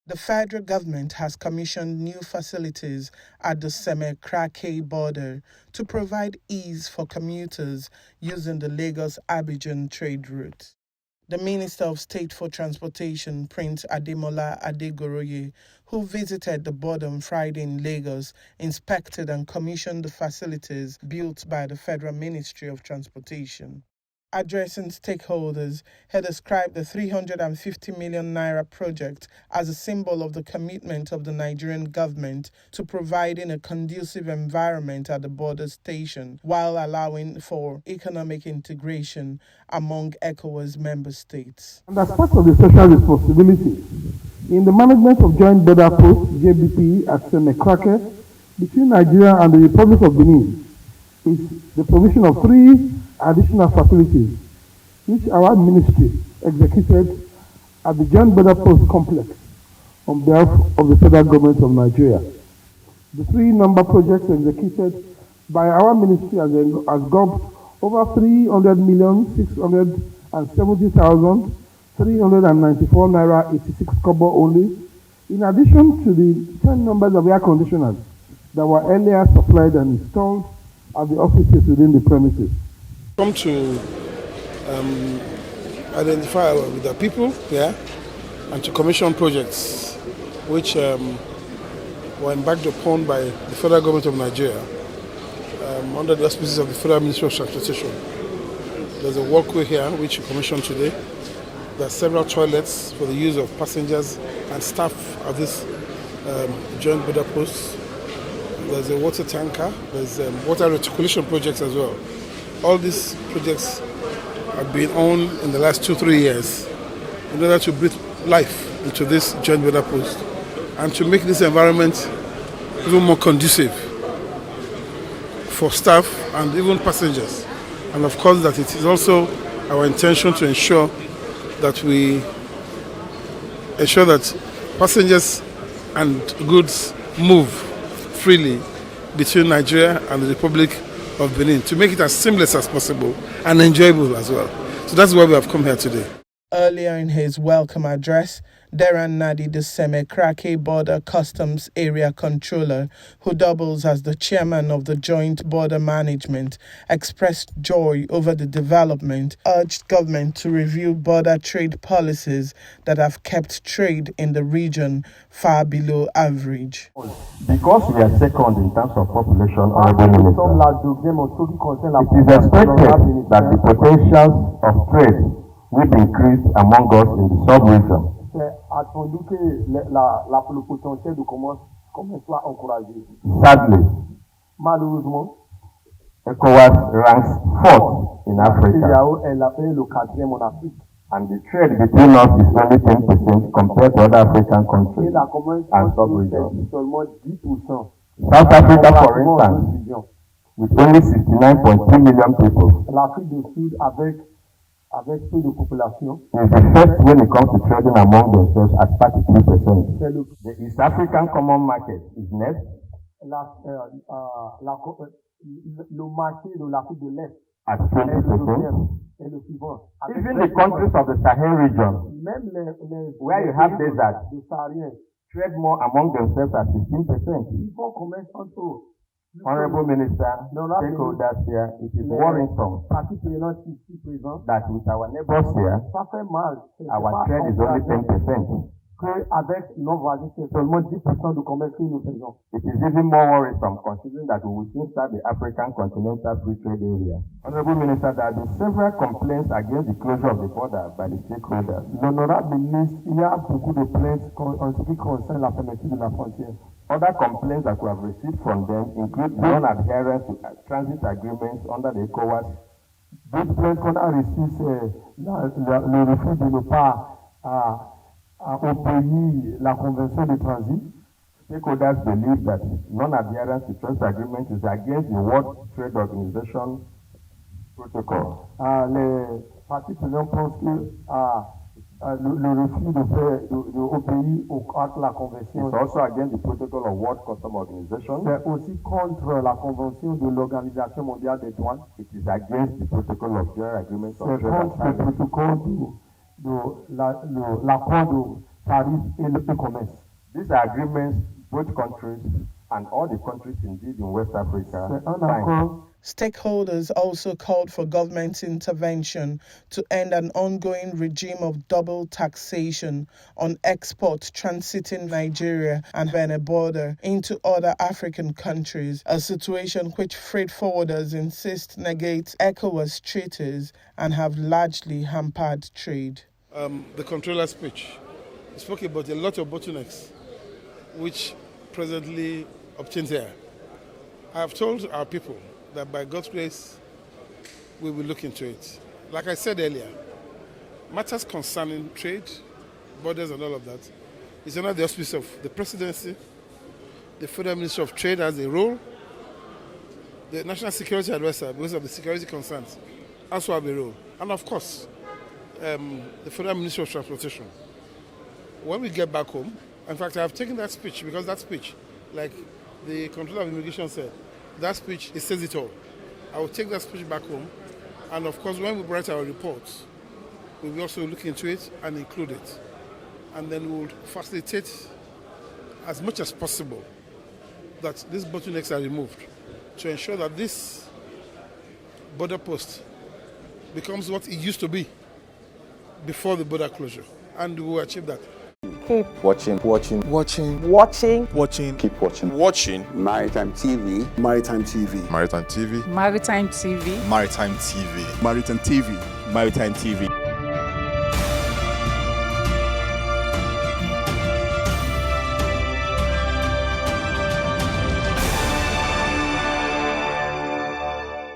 The federal government has commissioned new facilities at the Seme-Krake border to provide ease for commuters using the Lagos-Abidjan trade route. The Minister of State for Transportation, Prince Ademola Adegoroye, who visited the border on Friday in Lagos, inspected and commissioned the facilities built by the Federal Ministry of Transportation. Addressing stakeholders, he described the 350 million naira project as a symbol of the commitment of the Nigerian government to providing a conducive environment at the border station while allowing for economic integration among ECOWAS member states. And as part of the social responsibility, in the management of joint border post JBP at Seme-Krake between Nigeria and the Republic of Benin is the provision of 3 additional facilities, which our ministry executed at the Joint Border Post Complex on behalf of the federal government of Nigeria. The 3 number projects executed by our ministry as Govt over 300,670,394 naira 86 kobo only, in addition to the 10 numbers of air conditioners that were earlier supplied and installed at the offices within the premises. Come to identify with the people here and to commission projects which were embarked upon by the federal government of Nigeria under the auspices of the Federal Ministry of Transportation. There's a walkway here which we commissioned today. There are several toilets for the use of passengers and staff of this joint border post. There's a water tanker, there's water reticulation projects as well. All these projects have been on in the last 2-3 years in order to breathe life into this joint border post and to make this environment even more conducive for staff and even passengers. And of course that it is also our intention to ensure that passengers and goods move freely between Nigeria and the Republic of Benin to make it as seamless as possible and enjoyable as well. So that's why we have come here today. Earlier in his welcome address, Deran Nadi, the Seme-Krake Border Customs Area Controller, who doubles as the chairman of the Joint Border Management, expressed joy over the development, urged government to review border trade policies that have kept trade in the region far below average. Because we are second in terms of population, Honorable Minister, it is expected that the potentials of trade will increase among us in the sub-region. Sadly, ECOWAS ranks 4th in Africa, and the trade between us is only 10% compared to other African countries and sub-regions. South Africa, for instance, with only 69.2 million people, is the first when it comes to trading among themselves at 33%. The East African Common Market is next. At 20%. Even the countries of the Sahel region, where you have desert, trade more among themselves at 15%. Honorable Minister, stakeholders here, it is worrisome that with our neighbors here, our trade is only 10%. It is even more worrisome considering that we will soon start the African Continental Free Trade Area. Honorable Minister, there have been several complaints against the closure of the border by the stakeholders. L'honorable ministre, il y a beaucoup de plaintes en ce qui concerne la fermeture de la frontière. Other complaints that we have received from them include non-adherence to transit agreements under the ECOWAS. D'autres plaintes qu'on a reçues, c'est le refus de ne pas obéir la convention de transit. Stakeholders believe that non-adherence to transit agreements is against the World Trade Organization protocol. Les parties prenantes pensent que le refus d'obéir à la convention. It's also against the protocol of World Customs Organization. C'est aussi contre la convention de l'Organisation mondiale des douanes. It is against the protocol of General Agreements of Trade. C'est contre le protocole de l'accord Paris ECOWAS. These are agreements both countries and all the countries indeed in West Africa signed. Stakeholders also called for government intervention to end an ongoing regime of double taxation on exports transiting Nigeria and Benin border into other African countries, a situation which freight forwarders insist negates ECOWAS treaties and have largely hampered trade. The controller's speech spoke about a lot of bottlenecks which presently obtains here. I have told our people that by God's grace, we will look into it. Like I said earlier, matters concerning trade, borders and all of that is under the auspice of the presidency. The Federal Ministry of Trade has a role. The National Security Advisor, because of the security concerns, also have a role. And of course, the Federal Ministry of Transportation. When we get back home, in fact, I have taken that speech because that speech, like the Controller of Immigration said, that speech, it says it all. I will take that speech back home, and of course, when we write our reports, we will also look into it and include it. And then we will facilitate as much as possible that these bottlenecks are removed to ensure that this border post becomes what it used to be before the border closure. And we will achieve that. Keep watching. Keep watching. Maritime TV. Maritime TV. Maritime TV. Maritime TV. Maritime TV. Maritime TV. Maritime TV.